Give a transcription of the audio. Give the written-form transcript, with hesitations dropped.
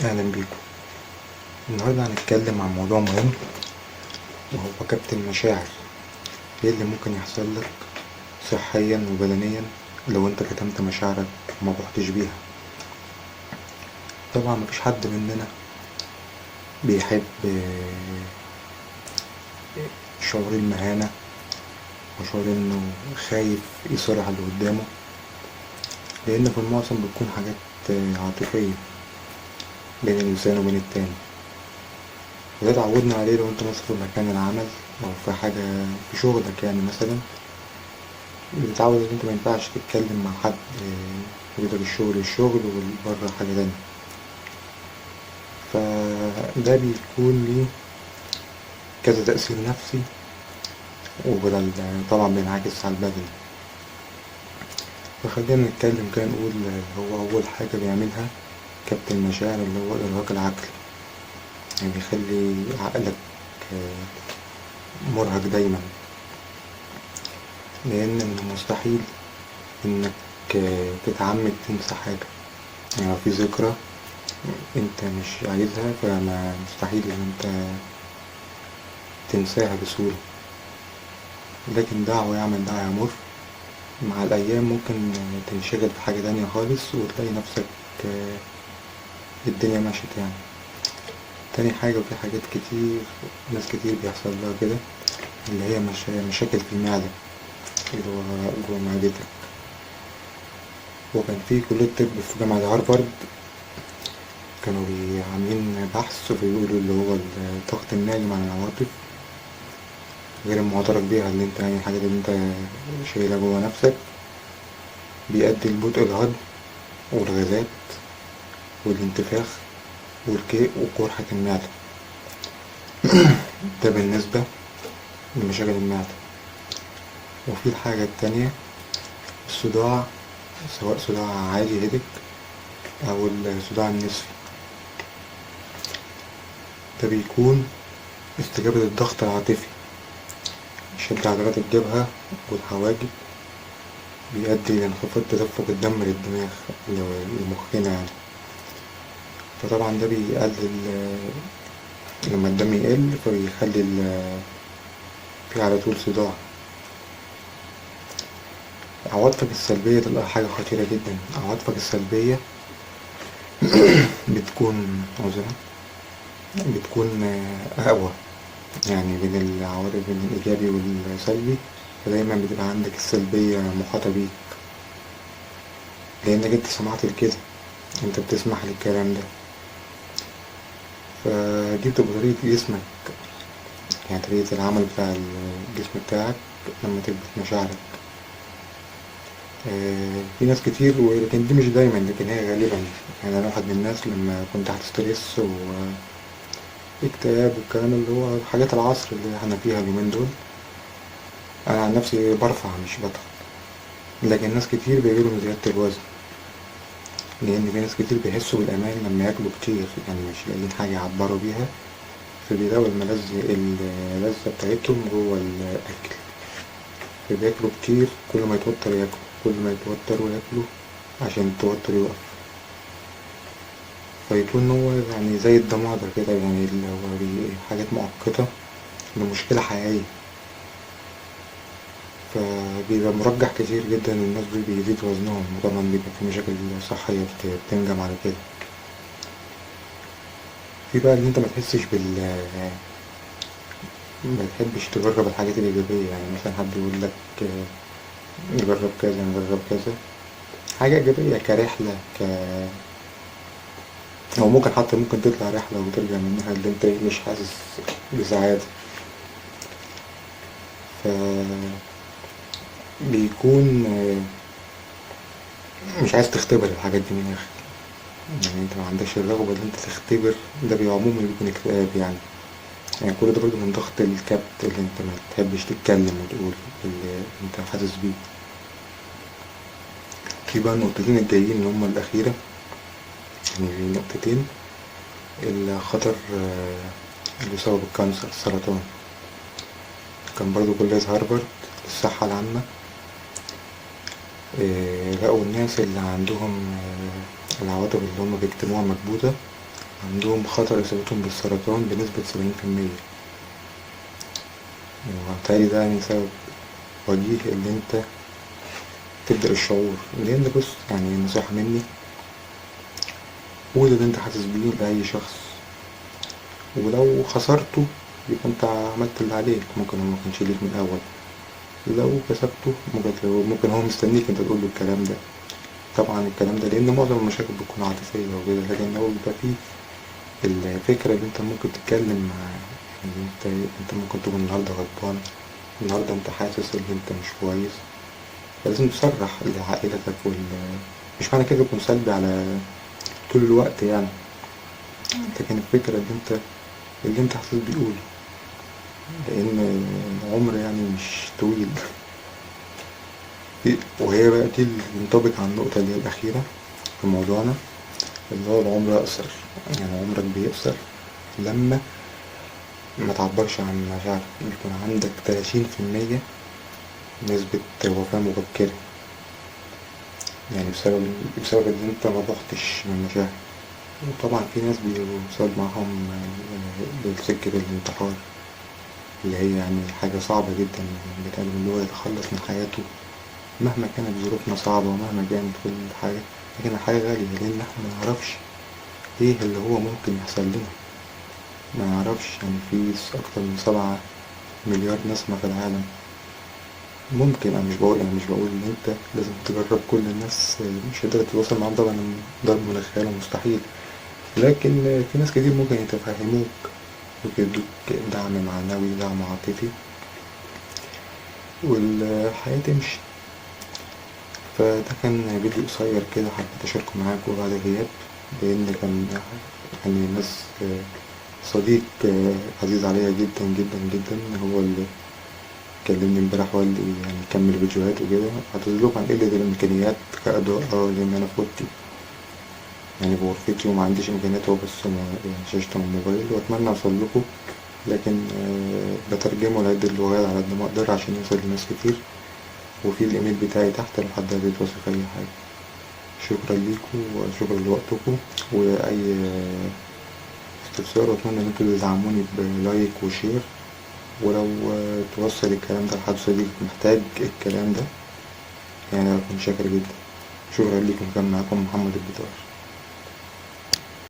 أهلا بيكم. النهاردة هنتكلم عن موضوع مهم وهو كبت المشاعر. ايه اللي ممكن يحصل لك صحيا وبدنيا لو انت كتمت مشاعرك وما بحتش بيها؟ طبعا مفيش حد مننا بيحب شعور المهانة وشعور انه خايف يصارح اللي قدامه، لان في المعظم بتكون حاجات عاطفية بين الانسان وبين التاني، وده اتعودنا عليه. لو انت مثلا في مكان العمل او في حاجة في شغلك يعني مثلا بتتعود ان انت مينفعش تتكلم مع حد يقولك الشغل وبره حاجة تانية، فده بيكون ليه كذا تأثير نفسي، وبدل طبعا بينعكس على البدن. فخلينا نتكلم كده نقول هو أول حاجة بيعملها كبت المشاعر اللي هو إرهاق العقل، يعني بيخلي عقلك مرهق دايما، لأن من المستحيل إنك تتعمد تنسى حاجة. يعني لو في ذكرى انت مش عايزها فما مستحيل ان انت تنساها بسهولة، لكن دعوة يعمل دعوة يمر. مع الأيام ممكن تنشغل في حاجة تانية خالص وتلاقي نفسك الدنيا مشت يعني. تاني حاجة، وفي حاجات كتير ناس كتير بيحصل لها كده، اللي هي مشاكل في المعدة اللي هو جوه معدتك. وكان في كلية طب في جامعة هارفارد كانوا عاملين بحث وبيقولوا اللي هو الضغط الناجم عن العواطف غير المعترف بيها، اللي انت يعني الحاجات اللي انت شايلها جوه نفسك، بيؤدي لبطء الهضم والغازات والانتفاخ والكيء وقرحة المعدة. ده بالنسبة لمشاكل المعدة. وفي الحاجة التانية، الصداع، سواء صداع عالي هيدك أو الصداع النصفي، ده بيكون استجابة الضغط العاطفي، شد عضلات الجبهة والحواجب، بيؤدي لانخفاض تدفق الدم للدماغ لمخنا يعني. فطبعا ده بيقلل لما الدم يقل فبيخلي في على طول صداع. عواطفك السلبية تبقى حاجة خطيرة جدا. عواطفك السلبية بتكون أقوى، يعني بين العواطف بين الإيجابي والسلبي، فدايما بتبقى عندك السلبية محاطة بيك، لأنك انت سمعت لكده، انت بتسمح للكلام ده. فدي بتبقى طريقة جسمك، يعني طريقة العمل بتاع الجسم بتاعك لما تكبت مشاعرك. في ناس كتير، ولكن دي مش دايما، لكن هي غالبا. يعني أنا واحد من الناس لما كنت تحت ستريس واكتئاب والكلام اللي هو حاجات العصر اللي احنا فيها اليومين دول، أنا عن نفسي برفع مش بضغط. لكن ناس كتير بيجيلهم زيادة الوزن، لأن في ناس كتير بيحسوا بالأمان لما ياكلوا كتير، يعني مش لاقيين حاجة يعبروا بيها، فبيلاقوا اللذة بتاعتهم جوه الأكل. فبياكلوا كتير، كل ما يتوتر ياكلوا، كل ما يتوتروا ياكلوا عشان التوتر يقف. فيكون هو يعني زي الدمادة كده، يعني اللي هو حاجات مؤقتة لمشكلة حقيقية. فبيبقى مرجح كتير جدا إن الناس دول بيزيد وزنهم، وطبعا بيبقى في مشاكل صحية بتنجم على كده. في بقى اللي انت ما تحسش ما تحبش تجرب الحاجات الإيجابية، يعني مثلا حد يقول لك نجرب كذا نجرب كذا، حاجة إيجابية كرحلة أو ممكن تطلع رحلة وترجع منها اللي انت مش حاسس بسعادة. فبيكون مش عايز تختبر الحاجات دي من الآخر، يعني انت ما عندكش الرغبة ان انت تختبر. ده عموما بيكون اكتئاب يعني. يعني كل ده برضه من ضغط الكبت، اللي انت ما تحبش تتكلم وتقول اللي انت حاسس بيه. في بقى النقطتين الجايين اللي هما الأخيرة، يعني في نقطتين: الخطر اللي بسبب الكانسر، السرطان. كان برضو كلية هارفارد للصحة العامة لقوا الناس اللي عندهم العواطف اللي هم بيكتموها مكبوتة عندهم خطر إصابتهم بالسرطان بنسبة 70%. وبالتالي ده يعني سبب وجيه اللي انت تبدأ الشعور، لأن بص يعني نصيحة مني، قول اللي انت حاسس بيه لأي شخص، ولو خسرته يبقى انت عملت اللي عليك، ممكن هو مكانش ليك من الأول. لو كسبته ممكن هو مستنيك انت تقول له الكلام ده. طبعا الكلام ده لأن معظم المشاكل بتكون عاطفية وكده، لكن لو بيبقى فيه الفكرة اللي انت ممكن تتكلم مع، يعني انت ممكن تكون النهاردة غضبان، النهاردة انت حاسس ان انت مش كويس، فلازم تصرح لعائلتك مش معنى كده تكون سلبي على طول الوقت يعني، لكن الفكرة اللي انت حاسس بيقوله، لأن العمر يعني مش طويل. وهي بقى دي اللي تنطبق على النقطة اللي هي الأخيرة في موضوعنا، اللي هو العمر يقصر. يعني عمرك بيقصر لما ما تعبرش عن مشاعرك، بيكون عندك 30% نسبة وفاة مبكرة، يعني بسبب ان انت ما ضحتش من مشاعرك. وطبعا في ناس بيوصل معاهم لسكة الانتحار، اللي هي يعني حاجة صعبة جدا، بتقابل اللي هو يتخلص من حياته مهما كانت ظروفنا صعبة ومهما كانت كل حاجة، لكن الحياة غالية لأن احنا منعرفش ايه اللي هو ممكن يحصل لنا، منعرفش. يعني في أكتر من 7 مليار نسمة في العالم. ممكن أنا مش بقول إن أنت لازم تجرب كل الناس، مش هتقدر تتواصل معاهم طبعا، ضرب من الخيال مستحيل، لكن في ناس كتير ممكن يتفهموك ويدوك دعم معنوي، دعم عاطفي، والحياة تمشي. فده كان فيديو قصير كده حبيت أشاركه معاكم بعد غياب، لأن كان يعني ناس صديق عزيز عليا جدا جدا جدا، هو اللي كلمني امبارح وقال لي يعني كمل فيديوهات وكده. اعتذرلكم عن قلة الإمكانيات كإضاءة، لأن أنا في أوضتي يعني بغرفتي وما عنديش إمكانيات، هو بس يعني شاشة الموبايل، وأتمنى أوصلكوا، لكن بترجمه لعدة لغات على قد ما أقدر عشان يوصل لناس كتير. وفي الإيميل بتاعي تحت لو حد عايز يتواصل في أي حاجة. شكرا ليكم وشكرا لوقتكم، وأي استفسار، وأتمنى إن انتوا تدعموني بلايك وشير، ولو توصل الكلام ده لحد صديق محتاج الكلام ده يعني أكون شاكر جدا. شكرا ليكم، كان معاكم محمد البطار.